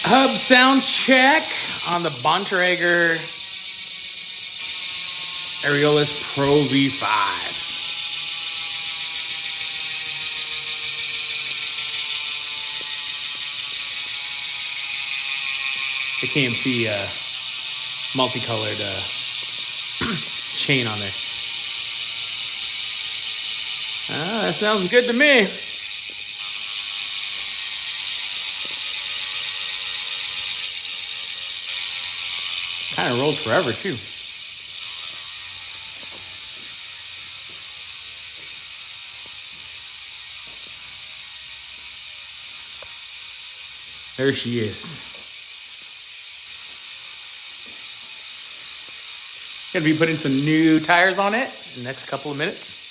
Hub sound check on the Bontrager Aeolus Pro V5. The KMC multicolored chain on there. Ah, that sounds good to me. Kind of rolls forever too. There she is. Gonna be putting some new tires on it in the next couple of minutes.